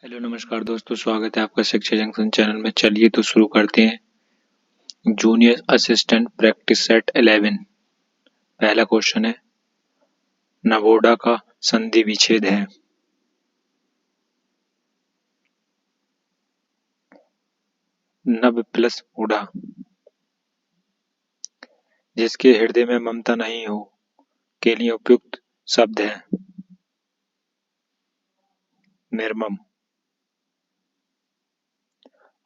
Hello नमस्कार दोस्तों, स्वागत है आपका शिक्षा जंक्शन चैनल में। चलिए तो शुरू करते हैं। Junior assistant practice set 11। पहला क्वेश्चन है, नवोडा का संधि विच्छेद है। नभ प्लस ओढ़ा। जिसके हृदय में ममता नहीं हो के लिए उपयुक्त शब्द है निर्मम।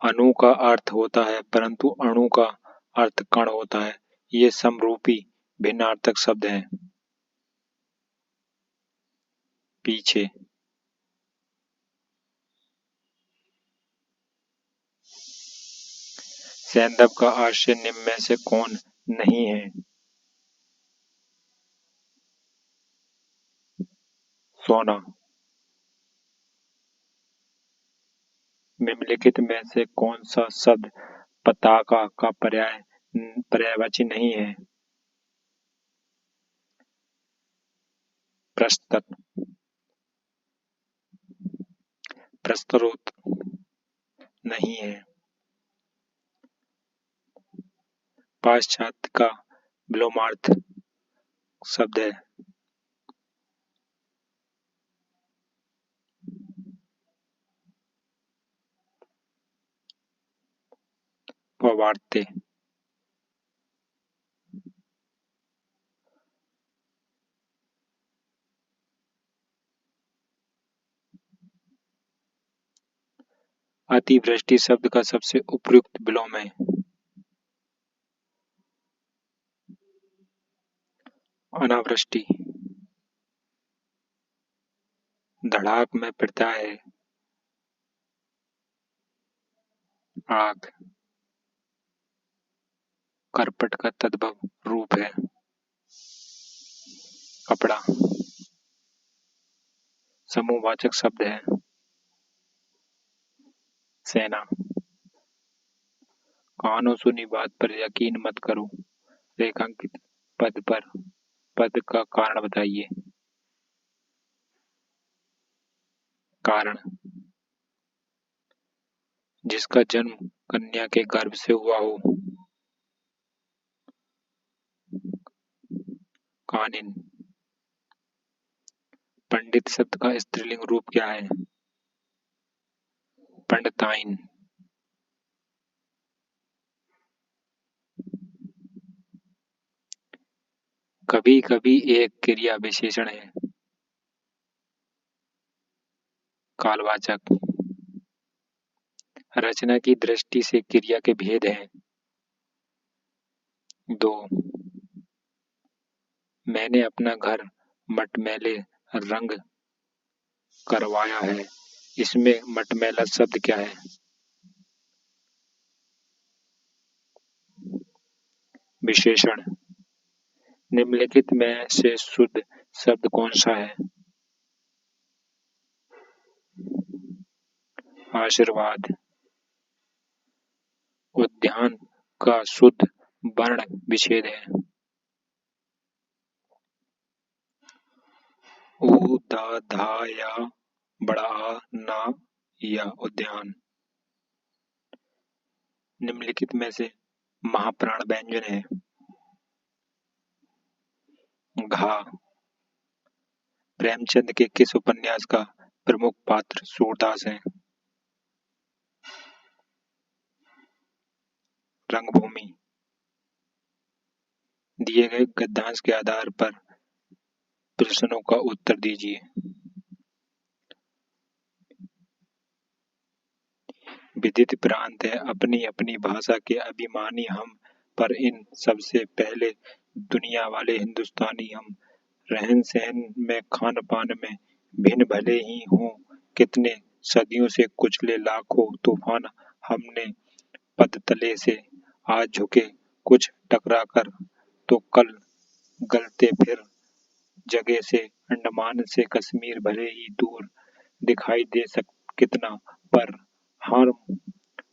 अणु का अर्थ होता है परंतु अणु का अर्थ कण होता है। ये समरूपी भिन्नार्थक शब्द हैं। पीछे। सैंदव का आश्रय निम्न में से कौन नहीं है? सोना। निम्नलिखित में से कौन सा शब्द पताका का पर्यायवाची नहीं है? प्रस्तर। प्रस्तरोत नहीं है। पाश्चात्य का विलोमार्थ शब्द है पवार्ते। अतिवृष्टि शब्द का सबसे उपयुक्त विलोम है अनावृष्टि। धड़ाक में पिटता है आग। करपट का तद्भव रूप है कपड़ा। समूहवाचक शब्द है सेना। कानों सुनी बात पर यकीन मत करो। रेखांकित पद पर पद का कारण बताइए। कारण। जिसका जन्म कन्या के गर्भ से हुआ हो। कानिन। पंडित शब्द का स्त्रीलिंग रूप क्या है? पंडिताइन। कभी कभी एक क्रिया विशेषण है कालवाचक। रचना की दृष्टि से क्रिया के भेद हैं दो। मैंने अपना घर मटमैले रंग करवाया है। इसमें मटमैला शब्द क्या है? विशेषण। निम्नलिखित में से शुद्ध शब्द कौन सा है? आशीर्वाद। उद्यान का शुद्ध वर्ण विच्छेद है उ दा धा या बड़ा ना या उद्यान। निम्नलिखित में से महाप्राण व्यंजन है घा। प्रेमचंद के किस उपन्यास का प्रमुख पात्र सूरदास है? रंगभूमि। दिए गए गद्यांश के आधार पर प्रश्नों का उत्तर दीजिए। विदित प्रांत है अपनी अपनी भाषा के अभिमानी हम, पर इन सबसे पहले दुनिया वाले हिंदुस्तानी हम। रहन सहन में खान पान में भिन्न भले ही हों कितने सदियों से कुचले लाखों तूफान हमने पद तले से आज झुके कुछ टकरा कर तो कल गलते फिर जगह से अंडमान से कश्मीर भले ही दूर दिखाई दे सक कितना, पर हर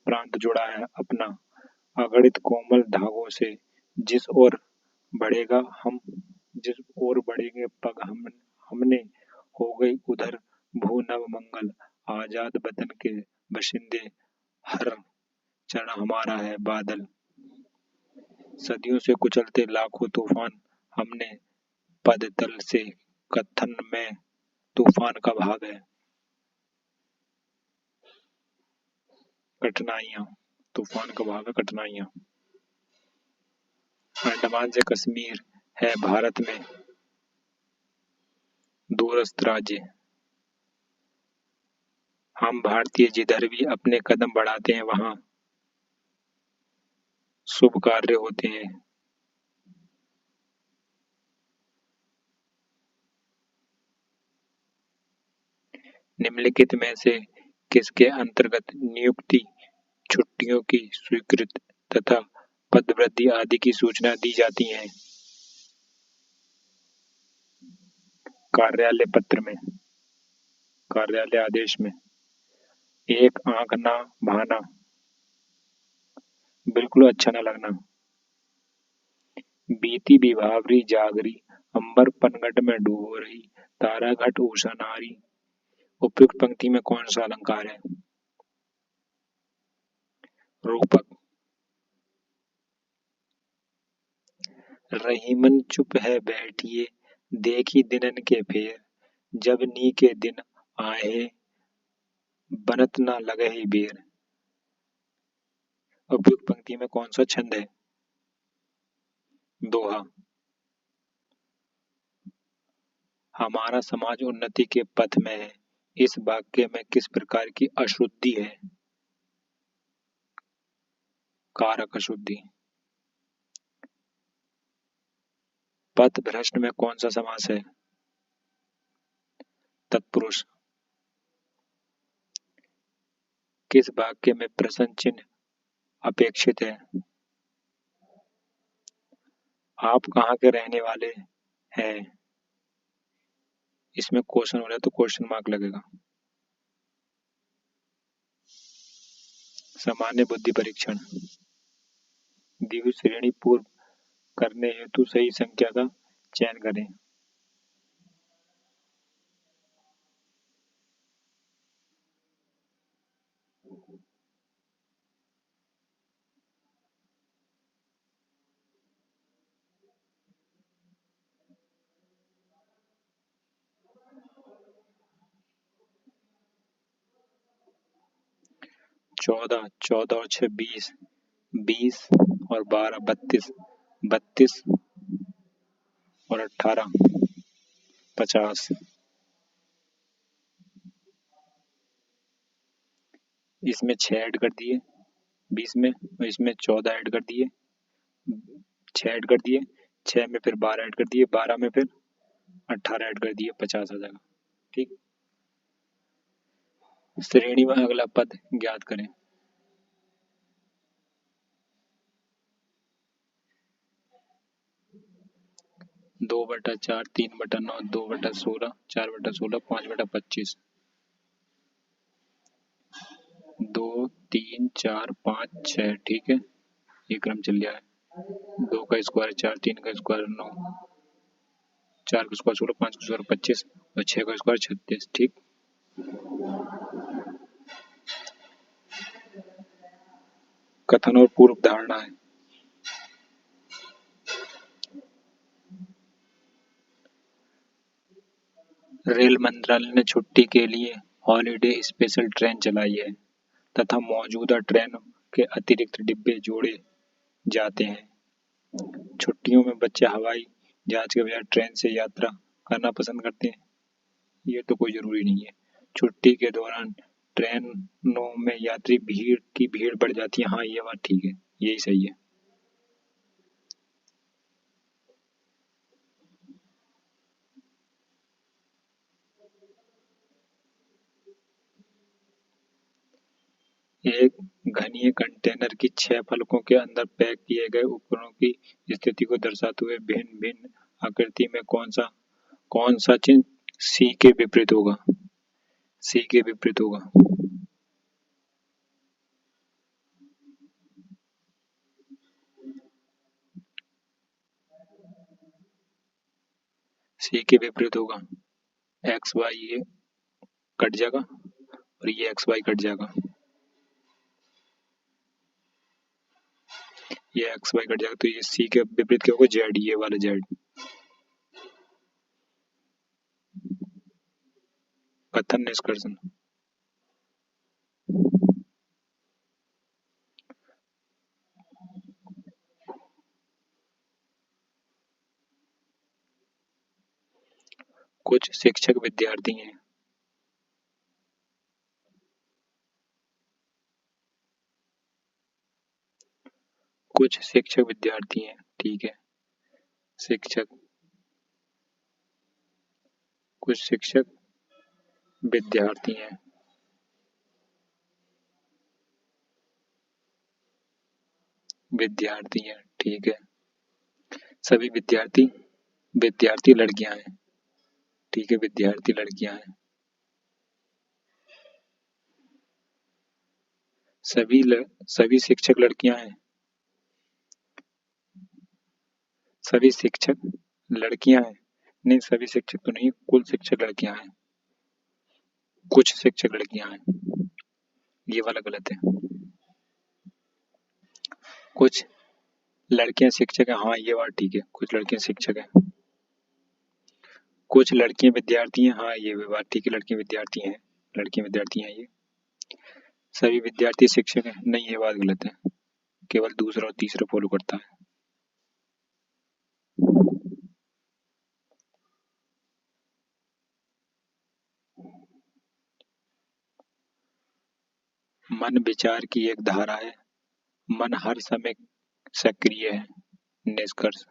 प्रांत जुड़ा है अपना अगणित कोमल धागों से। जिस ओर बढ़ेगा हम जिस ओर बढ़ेंगे पग हमने हो गई उधर भू नव मंगल। आजाद वतन के बशिंदे, हर क्षण हमारा है बादल। सदियों से कुचलते लाखों तूफान, हमने पदतल से कथन में तूफान का भाग है। कठिनाइयाँ, तूफान का भाग है कठिनाइयाँ। अंडमान से कश्मीर है भारत में दूरस्थ राज्य। हम भारतीय जिधर भी अपने कदम बढ़ाते हैं वहाँ शुभ कार्य होते हैं। निम्नलिखित में से किसके अंतर्गत नियुक्ति, छुट्टियों की स्वीकृति तथा पदवृद्धि आदि की सूचना दी जाती है? कार्यालय पत्र में, कार्यालय आदेश में। एक आंख ना भाना, बिल्कुल अच्छा न लगना। बीती विभावरी जागरी, अंबर पनघट में डूबो रही, तारा घट उषा नारी। उपयुक्त पंक्ति में कौन सा अलंकार है? रूपक। रहीमन चुप है बैठिए, देखी दिनन के फेर, जब नी के दिन आए, बनत ना लगे ही बेर। उपयुक्त पंक्ति में कौन सा छंद है? दोहा। हमारा समाज उन्नति के पथ में है, इस वाक्य में किस प्रकार की अशुद्धि है? कारक अशुद्धि। पथ भ्रष्ट में कौन सा समास है? तत्पुरुष। किस वाक्य में प्रश्न चिन्ह अपेक्षित है? आप कहाँ के रहने वाले हैं? इसमें क्वेश्चन हो रहा है तो क्वेश्चन मार्क लगेगा। सामान्य बुद्धि परीक्षण। दी हुई श्रेणी पूर्ण करने हेतु सही संख्या का चयन करें। चौदह, चौदह और 6 20, 20 और 12 32, 32 और 18 50। इसमें 6 ऐड कर दिए 20 में, और इसमें 14 ऐड कर दिए, 6 ऐड कर दिए, 6 में फिर 12 ऐड कर दिए, 12 में फिर 18 ऐड कर दिए, 50 आ जाएगा। ठीक। श्रेणी में अगला पद ज्ञात करें। 2/4, 3/9, 2/16, 4/16, 5/25। 2 3 4 5 6। ठीक है, ये क्रम चल रहा है। 2 का स्क्वायर 4, 3 का स्क्वायर 9, 4 का स्क्वायर 16, 5 का स्क्वायर 25 और 6 का स्क्वायर 36। ठीक। कथन और पूर्व धारणा है। रेल मंत्रालय ने छुट्टी के लिए हॉलिडे स्पेशल ट्रेन चलाई है तथा मौजूदा ट्रेनों के अतिरिक्त डिब्बे जोड़े जाते हैं। छुट्टियों में बच्चे हवाई जहाज के बजाय ट्रेन से यात्रा करना पसंद करते हैं। ये तो कोई जरूरी नहीं है। छुट्टी के दौरान ट्रेनों में यात्री भीड़ बढ़ जाती है। हाँ, ये बात ठीक है, यही सही है। एक घनीय कंटेनर की 6 फलकों के अंदर पैक किए गए उपकरणों की स्थिति को दर्शाते हुए भिन्न भिन्न आकृति में कौन सा चिन्ह सी के विपरीत होगा? सी के विपरीत होगा। सी के विपरीत होगा एक्स वाई, ये कट जाएगा और ये एक्स वाई कट जाएगा, ये एक्स वाई कट जाएगा, तो ये सी के विपरीत क्या होगा, जेड, ये वाला जेड। कथन निष्कर्षण। कुछ शिक्षक विद्यार्थी हैं। कुछ शिक्षक विद्यार्थी हैं, ठीक है। शिक्षक, कुछ शिक्षक विद्यार्थी हैं। विद्यार्थी हैं, ठीक है। सभी विद्यार्थी, विद्यार्थी लड़कियां हैं, ठीक है, विद्यार्थी लड़कियां हैं। सभी शिक्षक लड़कियां हैं। सभी शिक्षक लड़कियां हैं, नहीं सभी शिक्षक तो नहीं, कुल शिक्षक लड़कियां हैं। कुछ शिक्षक लड़कियां हैं, ये वाला गलत है। कुछ लड़कियां शिक्षक है, हाँ ये बात ठीक है, कुछ लड़कियां शिक्षक है। कुछ लड़कियां विद्यार्थी हैं, हाँ ये भी बात ठीक है, लड़कियां विद्यार्थी हैं, लड़कियां विद्यार्थी हैं। ये सभी विद्यार्थी शिक्षक हैं, नहीं ये बात गलत है, केवल दूसरा और तीसरा फॉलो करता है। मन विचार की एक धारा है, मन हर समय सक्रिय है। निष्कर्ष।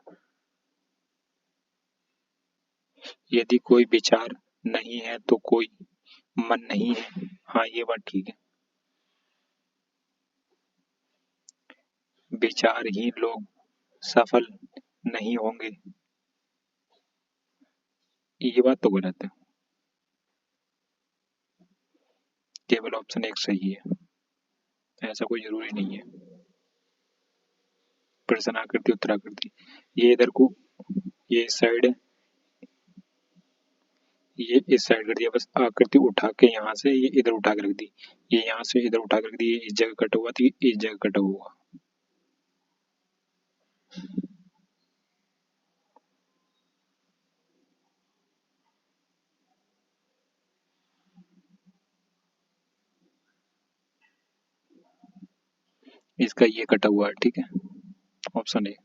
यदि कोई विचार नहीं है तो कोई मन नहीं है, हाँ ये बात ठीक है। विचारहीन लोग सफल नहीं होंगे, ये बात तो गलत है, केवल ऑप्शन एक सही है, ऐसा कोई जरूरी नहीं है। प्रश्न आकृति उत्तराकृति, ये इधर को, ये इस साइड है, ये इस साइड कर दिया, बस आकृति उठा के यहाँ से ये इधर उठा के रख दी, ये यहाँ से इधर उठा के रख दी, ये इस जगह कटा हुआ तो ये इस जगह कटा हुआ। इसका ये कटा हुआ है, ठीक है, ऑप्शन ए।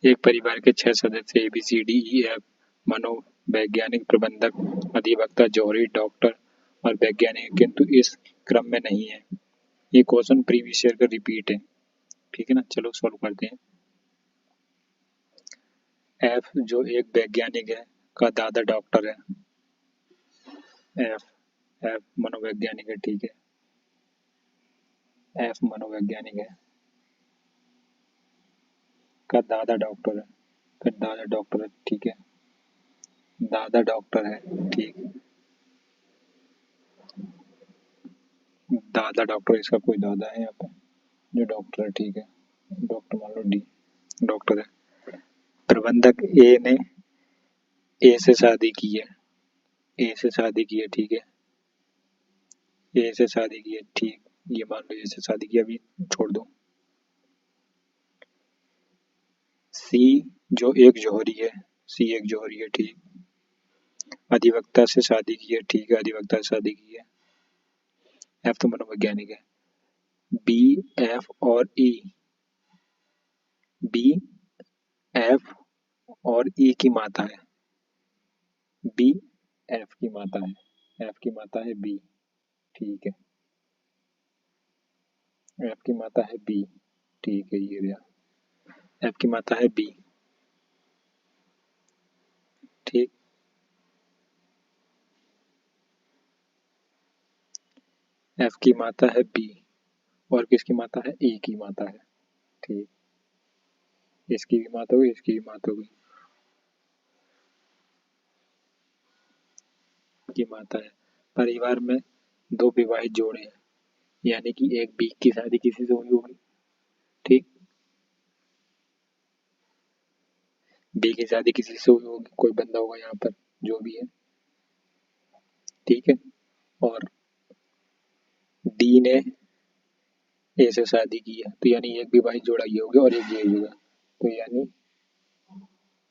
एक परिवार के 6 सदस्य A B C D E F, मनोवैज्ञानिक, प्रबंधक, अधिवक्ता, जौहरी, डॉक्टर और वैज्ञानिक, किंतु इस क्रम में नहीं है। ये क्वेश्चन प्रीवियस ईयर का रिपीट है, ठीक है ना। चलो सॉल्व करते हैं। एफ जो एक वैज्ञानिक है का दादा डॉक्टर है। एफ, एफ मनोवैज्ञानिक है, ठीक है, एफ मनोवैज्ञानिक है, का दादा डॉक्टर है, का दादा डॉक्टर है, ठीक है, दादा डॉक्टर है, ठीक, दादा डॉक्टर, इसका कोई दादा है यहाँ पे जो डॉक्टर है, ठीक है, डॉक्टर मान लो डी, डॉक्टर है। प्रबंधक ए ने ए से शादी की है, ए से शादी की है, ठीक है, ए से शादी की है, ठीक, ये मान लो ए से शादी की, अभी छोड़ दो। सी जो एक जौहरी है, सी एक जौहरी है, ठीक, अधिवक्ता से शादी की है, ठीक है, अधिवक्ता से शादी की है। एफ तो मनोवैज्ञानिक है। बी, एफ और ई, बी, एफ और ई की माता है, बी एफ की माता है, एफ की माता है बी, ठीक है, एफ की माता है बी, ठीक है, ये रहा। एफ की मात्रा है बी। ठीक, एफ की मात्रा है बी और किसकी मात्रा है, ई की मात्रा है। ठीक, इसकी भी मात्रा होगी, इसकी भी मात्रा होगी, की मात्रा है। परिवार में दो विवाहित जोड़े हैं, यानी कि एक बी की शादी किसी से हुई होगी। ठीक, बी की शादी किसी से हुई होगी, कोई बंदा होगा यहाँ पर, जो भी है। ठीक है, और डी ने ए से शादी की है, तो यानी एक विवाहित जोड़ा ये हो गया और एक ये होगा, तो यानी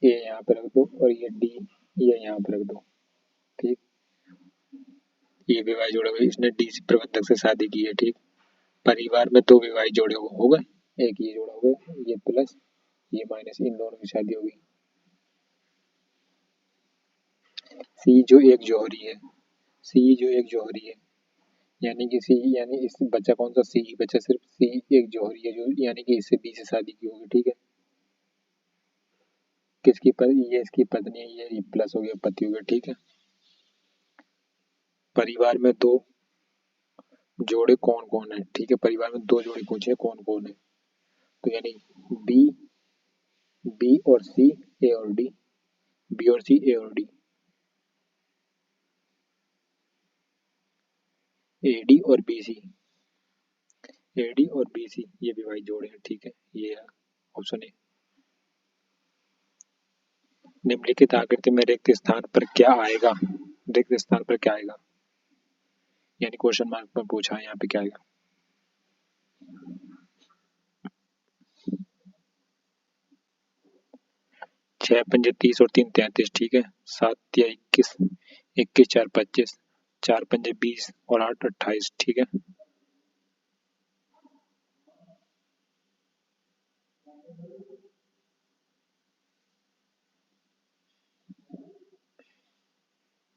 ए यहाँ पे रख दो और ये डी ये यहाँ पे रख दो। ठीक, ये विवाहित जोड़ा हुआ, इसने डी से प्रबंधक से शादी की है। ठीक, परिवार में दो विवाहित जोड़े हो गए, एक ये जोड़ा हो गया, ये प्लस ये माइनस, इन दोनों की शादी होगी। सी जो एक जौहरी है, सी जो एक जौहरी है, यानी कि सी यानी इस बच्चा कौन सा, सी बच्चा, सिर्फ सी एक जौहरी है, जो यानी कि इससे बी से शादी की होगी। ठीक है, किसकी पर, ये इसकी पत्नी है, ये प्लस हो गया, पति हो गया। ठीक है, परिवार में दो जोड़े कौन कौन है। ठीक है, परिवार में दो जोड़े पूछे कौन कौन है, तो यानी बी, बी और सी, ए और डी, बी और सी, ए और डी, ए डी और बी सी, ए डी और बी सी, ये विवाहित जोड़े हैं। ठीक है, ये है ऑप्शन ए। निम्नलिखित आकृति में रिक्त स्थान पर क्या आएगा, रिक्त स्थान पर क्या आएगा, यानी क्वेश्चन मार्क पर पूछा है, यहाँ पे क्या आएगा। 6 पंजे 30 और 3 33। ठीक है, 7 या 21, 21 4 25, 4 पंजे 20 और 8 28। ठीक है,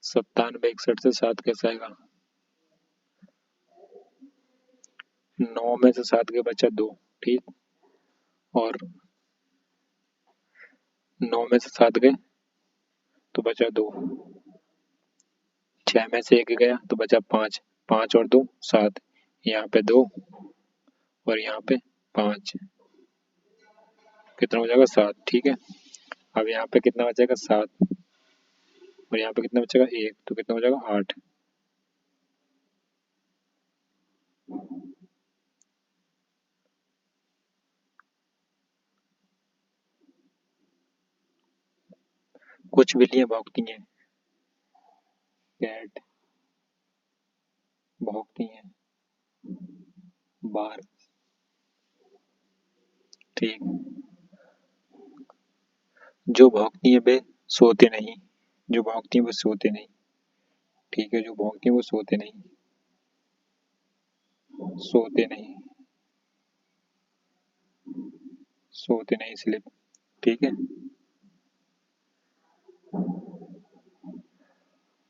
सत्तानवे 61 से 7 कैसे आएगा, 9 में से 7 के बचा 2। ठीक, और 9 में से 7 गए तो बचा 2, 6 में से 1 गया तो बचा 5, 5 और 2 7, यहाँ पे 2 और यहाँ पे 5, कितना हो जाएगा 7। ठीक है, अब यहाँ पे कितना बचेगा 7 और यहाँ पे कितना बचेगा 1, तो कितना हो जाएगा 8। कुछ बिल्लियां भौंकती हैं, कैट भौंकती हैं बार। ठीक, जो भौंकती हैं वे सोते नहीं, जो भौंकती हैं वो सोते नहीं। ठीक है, जो भौंकती हैं वो सोते नहीं, सोते नहीं, सोते नहीं स्लिप। ठीक है,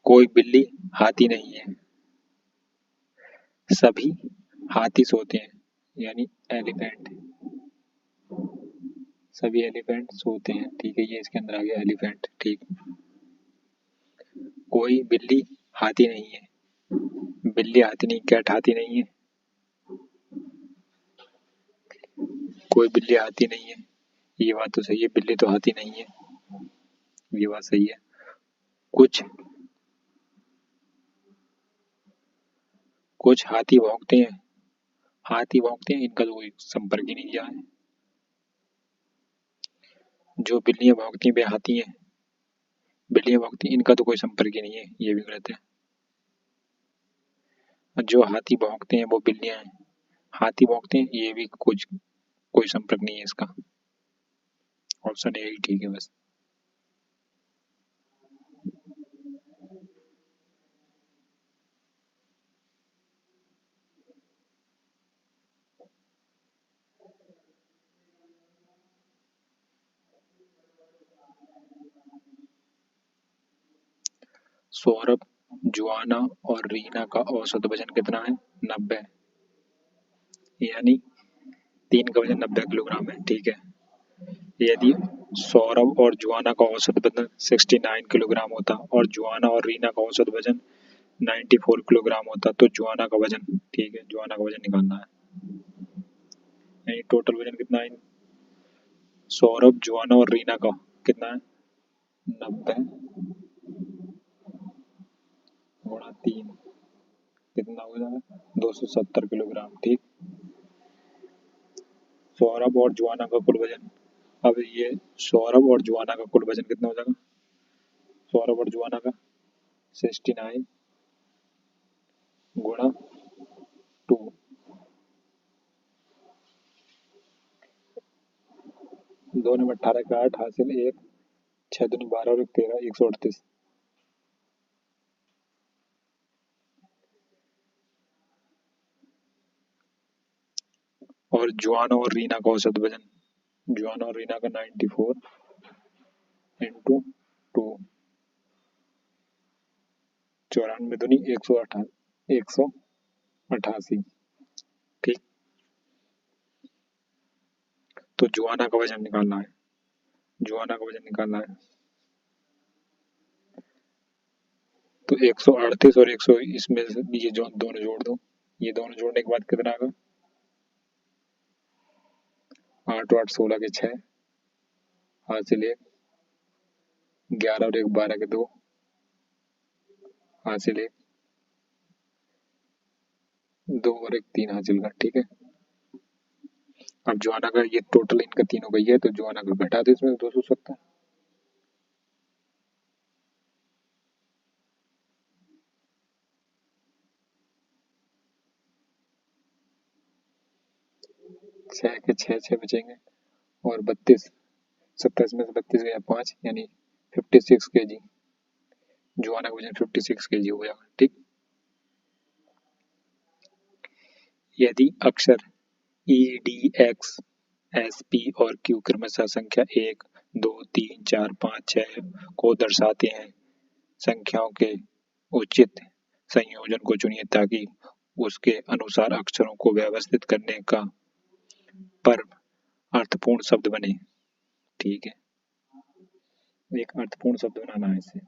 कोई बिल्ली हाथी नहीं है, सभी हाथी सोते हैं, यानी एलिफेंट, सभी एलिफेंट सोते हैं। ठीक है, ये इसके अंदर आ गया एलिफेंट। ठीक, कोई बिल्ली हाथी नहीं है, बिल्ली हाथी नहीं, कैट हाथी नहीं है, कोई बिल्ली हाथी नहीं है, ये बात तो सही है, बिल्ली तो हाथी नहीं है, ये बात सही है। कुछ कुछ हाथी भौंकते हैं, हाथी भौंकते हैं, इनका तो कोई संपर्क ही नहीं किया है। जो बिल्लियां भौंकती हैं वे हाथी हैं, बिल्लियां भौंकती हैं, इनका तो कोई संपर्क ही नहीं है, ये भी गलत है। और जो हाथी भौंकते हैं वो बिल्लियां हैं, हाथी भौंकते हैं, ये भी कुछ कोई संपर्क नहीं है इसका, ऑप्शन ए ही ठीक है बस। सौरभ, जुआना और रीना का औसत वजन कितना है, 90, यानी 3 का वजन 90 किलोग्राम है, ठीक है। यदि सौरभ और जुआना का औसत वजन 69 किलोग्राम होता और जुआना और रीना का औसत वजन 94 किलोग्राम होता तो जुआना का वजन, ठीक है, जुआना का वजन निकालना है। यानी टोटल वजन कितना है सौरभ, जुआना और रीना का, कितना है 90 गुणा 3, कितना हो जाएगा 270 किलोग्राम, ठीक। सौरभ और जुआना का कुल वजन, अब ये सौरभ और जुआना का कुल वजन कितना हो जाएगा, सौरभ और जुआना का 69 गुणा 2, 2 ने 18 का 8 हासिल 1, 6 दूनी 12 और 1 13, 138। और जुआना और रीना का औसत वजन, जुआना और रीना का 94 इंटू 2, 94 दूनी 188, ठीक। तो जुआना का वजन निकालना है, जुआना का वजन निकालना है तो 138 और 100 इसमें ये जो दोनों जोड़ दो, ये दोनों जोड़ने के बाद कितना आएगा 8 8 16 के 6 हासिल 1, 11 और 1 12 के 2 हासिल 1, 2 और 1 3 हासिल का, ठीक है। अब जुआना का ये टोटल इनका तीनों का ही है तो जुआना का घटा दो इसमें 270, छह के छह बचेंगे और 32, 27 में से 32 गया 5, यानी 56 kg, जुआना का वजन 56 kg हो जाएगा, ठीक। यदि अक्षर E D x S P और क्यू क्रमशः संख्या 1 2 3 4 5 6 को दर्शाते हैं, संख्याओं के उचित संयोजन को चुनिए ताकि उसके अनुसार अक्षरों को व्यवस्थित करने का पर अर्थपूर्ण शब्द बने, ठीक है। एक अर्थपूर्ण शब्द बनाना है इसे।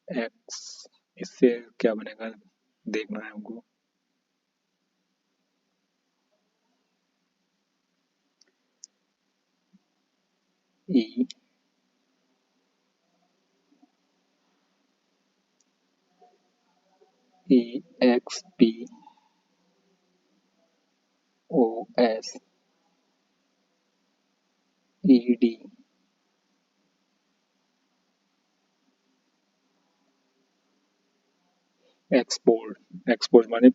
एक्स, इससे क्या बनेगा देखना है हमको। E E X P O S E D export, export माने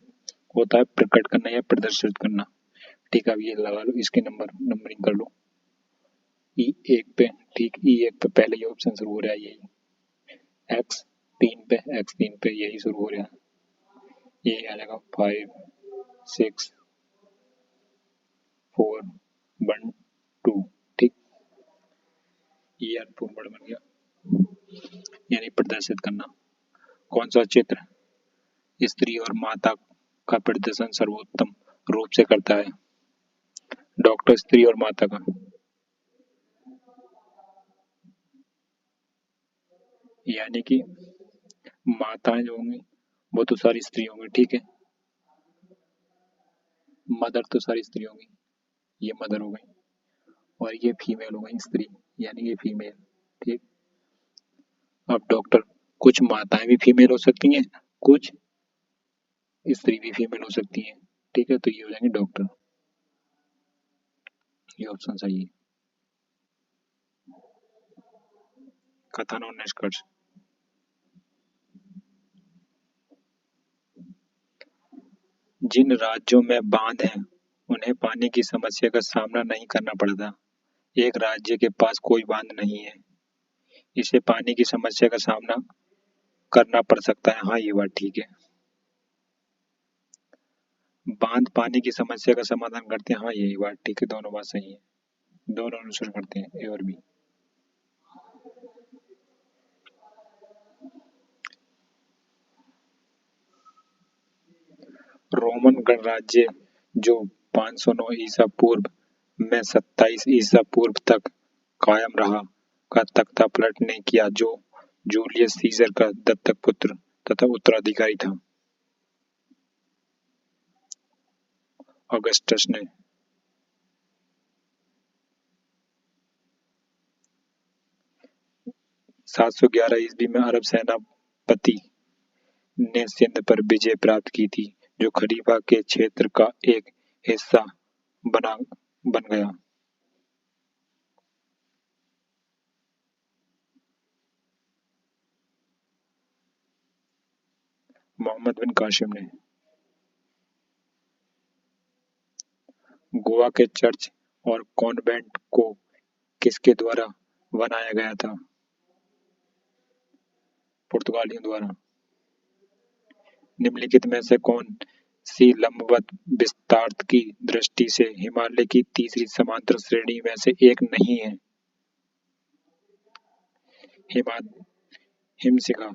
होता है प्रकट करना या प्रदर्शित करना, ठीक है। अब ये लगा लो, इसके नंबरिंग कर लो ई एक पे, ठीक, ई एक पे पहले ये ऑप्शन शुरू हो रहा है, यही एक्स तीन पे, एक्स तीन पे यही शुरू हो रहा है, यही आ जाएगा 5 6 4 1 2, ठीक। ये अर्थपूर्ण वर्ड बन गया, यानी प्रदर्शित करना। कौन सा चित्र स्त्री और माता का प्रदर्शन सर्वोत्तम रूप से करता है, डॉक्टर स्त्री और माता का, यानी कि माताएं जो होंगी वो तो सारी स्त्री होंगी, ठीक है। मदर तो सारी स्त्री होंगी, ये मदर हो गई, और ये फीमेल हो गई स्त्री, यानी ये फीमेल, ठीक। अब डॉक्टर, कुछ माताएं भी फीमेल हो सकती हैं, कुछ स्त्री भी फीमेल हो सकती हैं, ठीक है, तो ये हो जाएंगे डॉक्टर, ये ऑप्शन सही है। कथन और निष्कर्ष। जिन राज्यों में बांध हैं उन्हें पानी की समस्या का सामना नहीं करना पड़ता, एक राज्य के पास कोई बांध नहीं है, इसे पानी की समस्या का सामना करना पड़ सकता है, हाँ ये बात ठीक है। बांध पानी की समस्या का समाधान करते हैं। हाँ, यही बात ठीक है, दोनों बात सही है, दोनों अनुसरण करते हैं, ए और बी। रोमन गणराज्य जो 509 ईसा पूर्व में 27 ईसा पूर्व तक कायम रहा का तख्ता पलट ने किया, जो जूलियस सीजर का दत्तक पुत्र तथा उत्तराधिकारी था। ऑगस्टस ने। 711 ईस्वी में अरब सेनापति ने सिंध पर विजय प्राप्त की थी, जो खलीफा के क्षेत्र का एक हिस्सा बना बन गया। मोहम्मद बिन कासिम ने। गोवा के चर्च और कॉन्वेंट को किसके द्वारा बनाया गया था? पुर्तगालियों द्वारा। निम्नलिखित में से कौन सी लंबवत विस्तार की दृष्टि से हिमालय की तीसरी समांतर श्रेणी में से एक नहीं है? हिमा हिमशिखा।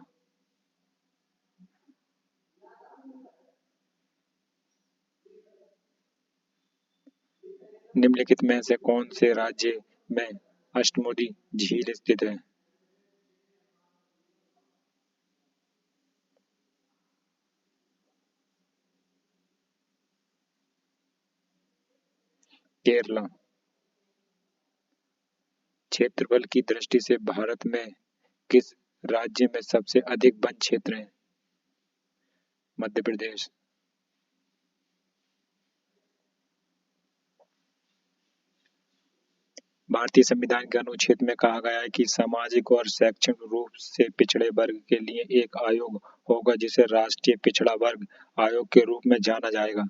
निम्नलिखित में से कौन से राज्य में अष्टमुडी झील स्थित है? केरला। क्षेत्रफल की दृष्टि से भारत में किस राज्य में सबसे अधिक वन क्षेत्र है? मध्य प्रदेश। भारतीय संविधान के अनुच्छेद में कहा गया है कि सामाजिक और शैक्षणिक रूप से पिछड़े वर्ग के लिए एक आयोग होगा, जिसे राष्ट्रीय पिछड़ा वर्ग आयोग के रूप में जाना जाएगा।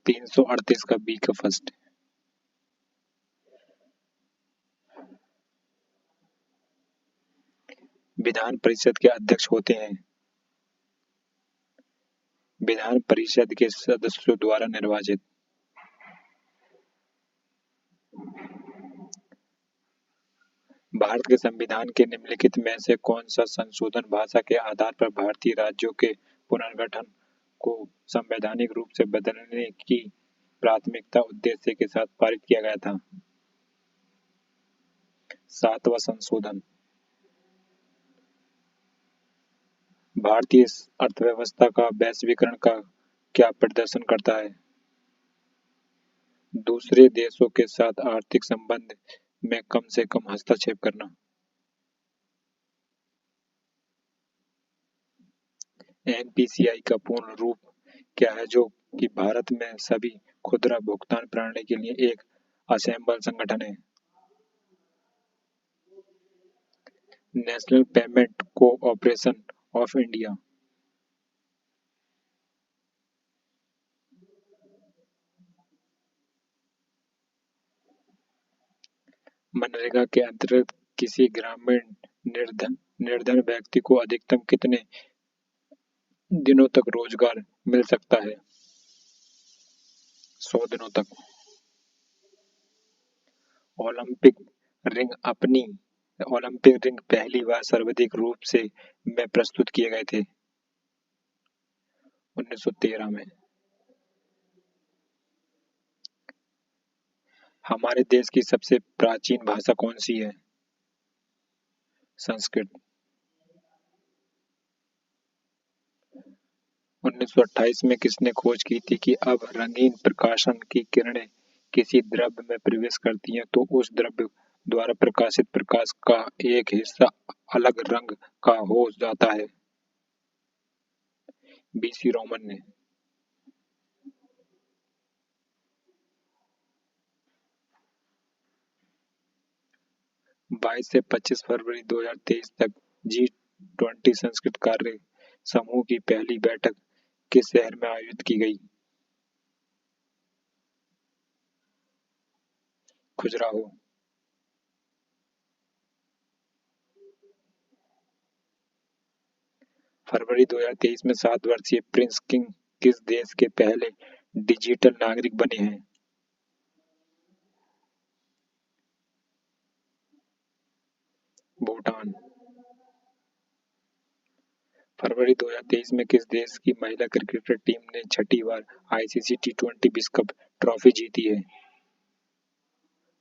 338 का बी का फर्स्ट। विधान परिषद के अध्यक्ष होते हैं विधान परिषद के सदस्यों द्वारा निर्वाचित। भारत के संविधान के निम्नलिखित में से कौन सा संशोधन भाषा के आधार पर भारतीय राज्यों के पुनर्गठन को संवैधानिक रूप से बदलने की प्राथमिकता उद्देश्य के साथ पारित किया गया था? 7वां संशोधन। भारतीय अर्थव्यवस्था का वैश्वीकरण का क्या प्रदर्शन करता है? दूसरे देशों के साथ आर्थिक संबंध में कम से कम हस्तक्षेप करना। एनपीसीआई का पूर्ण रूप क्या है, जो कि भारत में सभी खुदरा भुगतान प्रणाली के लिए एक असेंबल संगठन है? National payment cooperation of India. MNREGA के अंतर्गत किसी ग्रामीण निर्धन व्यक्ति को अधिकतम कितने दिनों तक रोजगार मिल सकता है? 100 दिनों तक। ओलंपिक रिंग अपनी ओलंपिक रिंग पहली बार सर्वाधिक रूप से में प्रस्तुत किए गए थे? 1913 में। हमारे देश की सबसे प्राचीन भाषा कौन सी है? संस्कृत। 1928 में किसने खोज की थी कि अब रंगीन प्रकाशन की किरणें किसी द्रव्य में प्रवेश करती हैं तो उस द्रव्य द्वारा प्रकाशित प्रकाश का एक हिस्सा अलग रंग का हो जाता है? बीसी रोमन ने। 22 से 25 फरवरी 2023 तक G20 संस्कृत कार्य समूह की पहली बैठक किस शहर में आयोजित की गई? खजुराहो। फरवरी 2023 में 7 वर्षीय प्रिंस किंग किस देश के पहले डिजिटल नागरिक बने हैं? भूटान। फरवरी 2023 में किस देश की महिला क्रिकेट टीम ने छठी बार आईसीसी टी20 विश्व कप ट्रॉफी जीती है?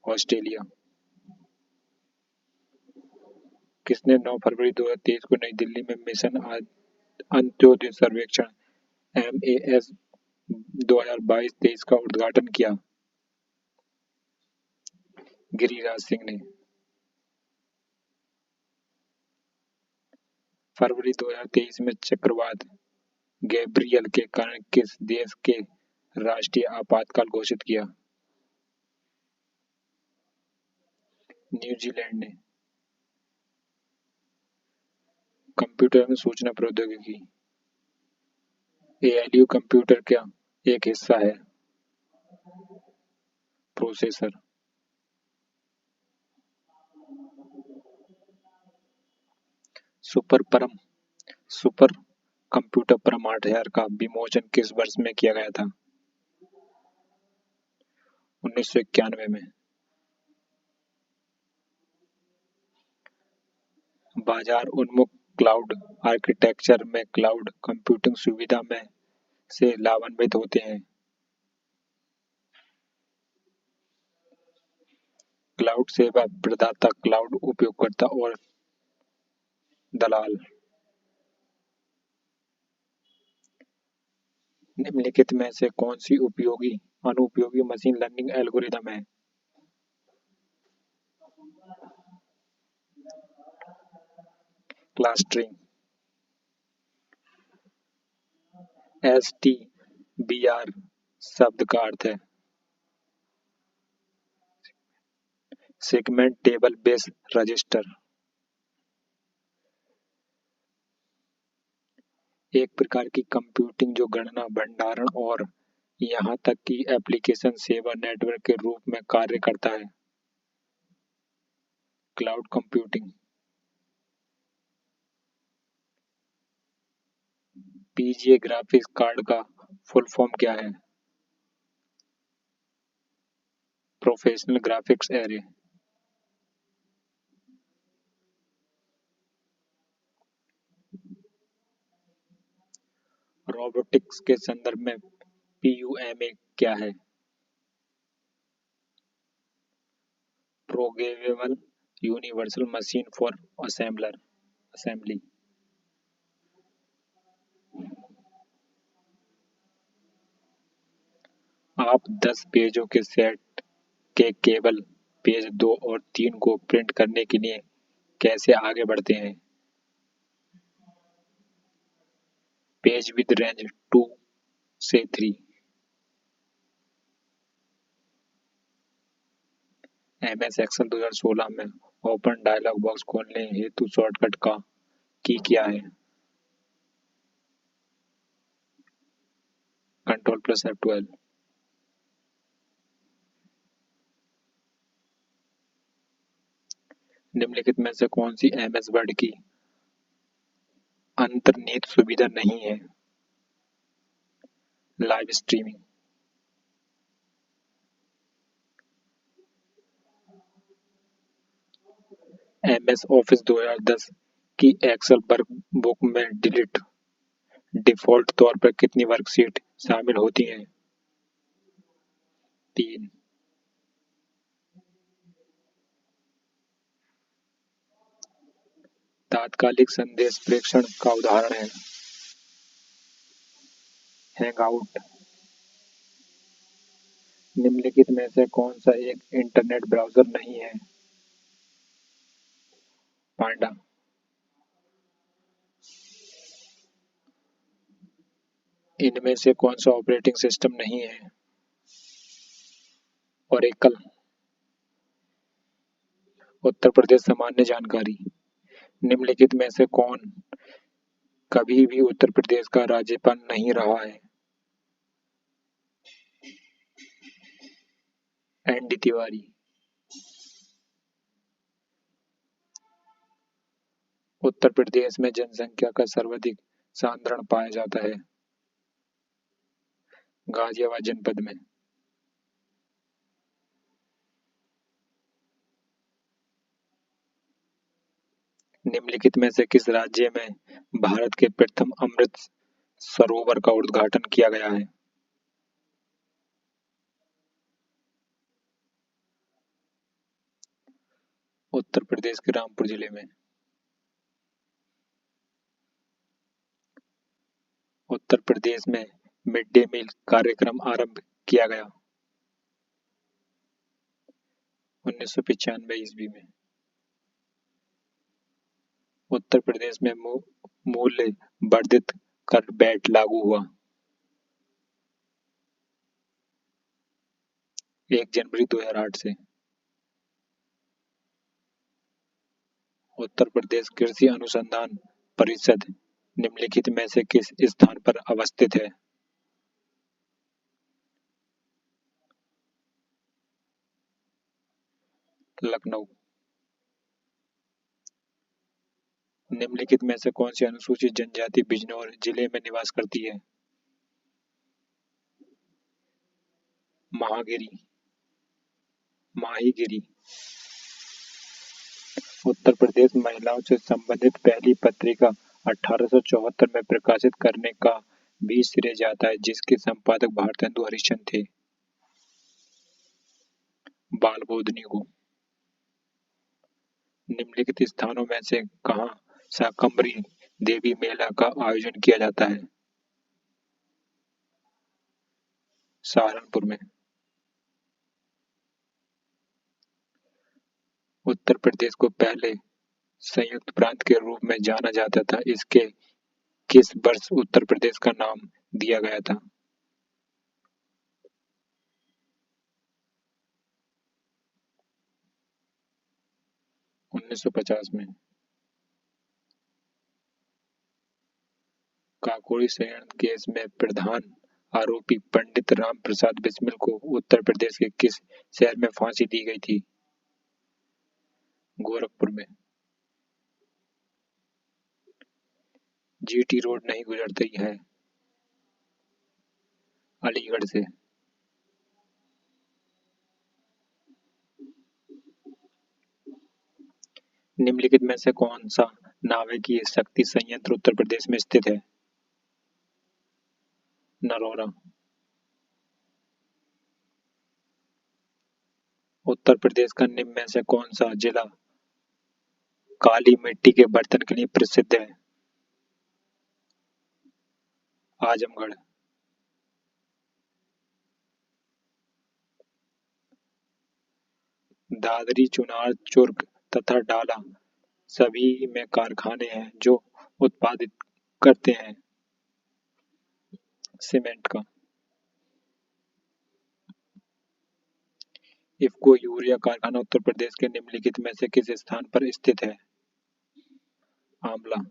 ऑस्ट्रेलिया। किसने 9 फरवरी 2023 को नई दिल्ली में मिशन अंत्योदय सर्वेक्षण MAS 2022-23 का उद्घाटन किया? गिरिराज सिंह ने। फरवरी 2023 में चक्रवात गैब्रियल के कारण किस देश के राष्ट्रीय आपातकाल घोषित किया? न्यूजीलैंड ने। कंप्यूटर में सूचना प्रौद्योगिकी ALU कंप्यूटर का एक हिस्सा है? प्रोसेसर। सुपर कंप्यूटर परम 8000 का विमोचन किस वर्ष में किया गया था? 1991 में। बाजार उन्मुख क्लाउड आर्किटेक्चर में क्लाउड कंप्यूटिंग सुविधा में से लाभान्वित होते हैं? क्लाउड सेवा प्रदाता, क्लाउड उपयोगकर्ता और दलाल। निम्नलिखित में से कौन सी अनुपयोगी मशीन लर्निंग एल्गोरिदम है? क्लस्टरिंग। STBR शब्द का अर्थ है सेगमेंट टेबल बेस रजिस्टर। एक प्रकार की कंप्यूटिंग जो गणना, भंडारण और यहाँ तक कि एप्लीकेशन सेवा नेटवर्क के रूप में कार्य करता है। Cloud computing. PGA graphics card का फुल फॉर्म क्या है? Professional graphics array. रोबोटिक्स के संदर्भ में PUMA क्या है? Programmable universal machine for assembly. आप 10 पेजों के सेट के केवल पेज 2 और 3 को प्रिंट करने के लिए कैसे आगे बढ़ते हैं? पेज विद रेंज 2 से 3। MS एक्सेल 2016 में ओपन डायलॉग बॉक्स खोलने हेतु शॉर्टकट का की क्या है? Ctrl+F12। निम्नलिखित में से कौन सी MS वर्ड की अंतर्निहित सुविधा नहीं है? Live streaming. MS ऑफिस 2010 की एक्सेल वर्कबुक में डिफ़ॉल्ट तौर पर कितनी वर्कशीट शामिल होती हैं? 3। तात्कालिक संदेश प्रेषण का उदाहरण है? हैंगआउट। निम्नलिखित में से कौन सा एक इंटरनेट ब्राउज़र नहीं है? पांडा। इनमें से कौन सा ऑपरेटिंग सिस्टम नहीं है? ओरेकल। उत्तर प्रदेश सामान्य जानकारी। निम्नलिखित में से कौन कभी भी उत्तर प्रदेश का राज्यपाल नहीं रहा है? ND तिवारी। उत्तर प्रदेश में जनसंख्या का सर्वाधिक साधारण पाया जाता है? गाजियाबाद जनपद में। निम्नलिखित में से किस राज्य में भारत के प्रथम अमृत सरोवर का उद्घाटन किया गया है? उत्तर प्रदेश के रामपुर जिले में। उत्तर प्रदेश में मिड डे मील कार्यक्रम आरंभ किया गया? 1995 ईस्वी में। उत्तर प्रदेश में मूल्य वर्धित कर वैट लागू हुआ? 1 जनवरी 2008 से। उत्तर प्रदेश कृषि अनुसंधान परिषद निम्नलिखित में से किस स्थान पर अवस्थित है? लखनऊ। निम्नलिखित में से कौन सी अनुसूचित जनजाति बिजनौर जिले में निवास करती है? महागिरी, माहीगिरी। उत्तर प्रदेश महिलाओं से संबंधित पहली पत्रिका 1874 में प्रकाशित करने का भी श्रेय जाता है, जिसके संपादक भारतेंदु हरिश्चंद्र थे? बाल बोधनी को। निम्नलिखित स्थानों में से कहाँ शाकंभरी देवी मेला का आयोजन किया जाता है? सहारनपुर में। उत्तर प्रदेश को पहले संयुक्त प्रांत के रूप में जाना जाता था, इसके किस वर्ष उत्तर प्रदेश का नाम दिया गया था? 1950 में। काकोरी संयंत्र केस में प्रधान आरोपी पंडित राम प्रसाद बिस्मिल को उत्तर प्रदेश के किस शहर में फांसी दी गई थी? गोरखपुर में। जीटी रोड नहीं गुजरती है? अलीगढ़ से। निम्नलिखित में से कौन सा नाभिकीय शक्ति संयंत्र उत्तर प्रदेश में स्थित है? नरोरा। उत्तर प्रदेश का निम्न में से कौन सा जिला काली मिट्टी के बर्तन के लिए प्रसिद्ध है? आजमगढ़। दादरी, चुनार, चुर्क तथा डाला सभी में कारखाने हैं जो उत्पादित करते हैं सीमेंट का। इफ्को यूरिया कारखाना उत्तर प्रदेश के निम्नलिखित में से किस स्थान पर स्थित है? आंवला।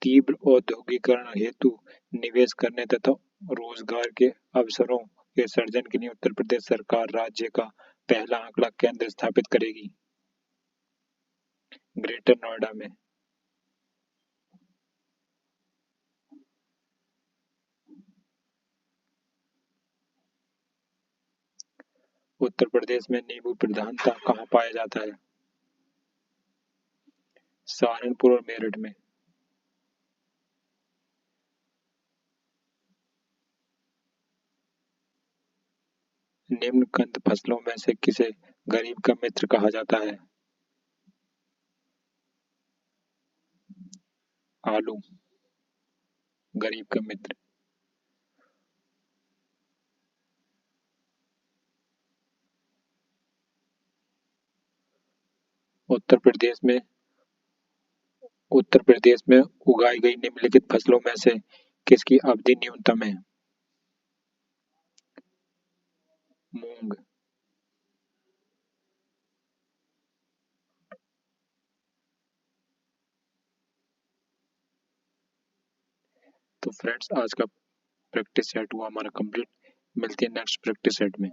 तीव्र औद्योगिकरण हेतु निवेश करने तथा रोजगार के अवसरों के सृजन के लिए उत्तर प्रदेश सरकार राज्य का पहला आंकड़ा केंद्र स्थापित करेगी? ग्रेटर नोएडा में। उत्तर प्रदेश में नींबू प्रधानता कहाँ पाया जाता है? सहारनपुर और मेरठ में। निम्न कंद फसलों में से किसे गरीब का मित्र कहा जाता है? आलू, गरीब का मित्र। उत्तर प्रदेश में उत्तर प्रदेश में उगाई गई निम्नलिखित फसलों में से किसकी अवधि न्यूनतम है? मूंग। तो फ्रेंड्स, आज का प्रैक्टिस सेट हुआ हमारा कंप्लीट। मिलते हैं नेक्स्ट प्रैक्टिस सेट में।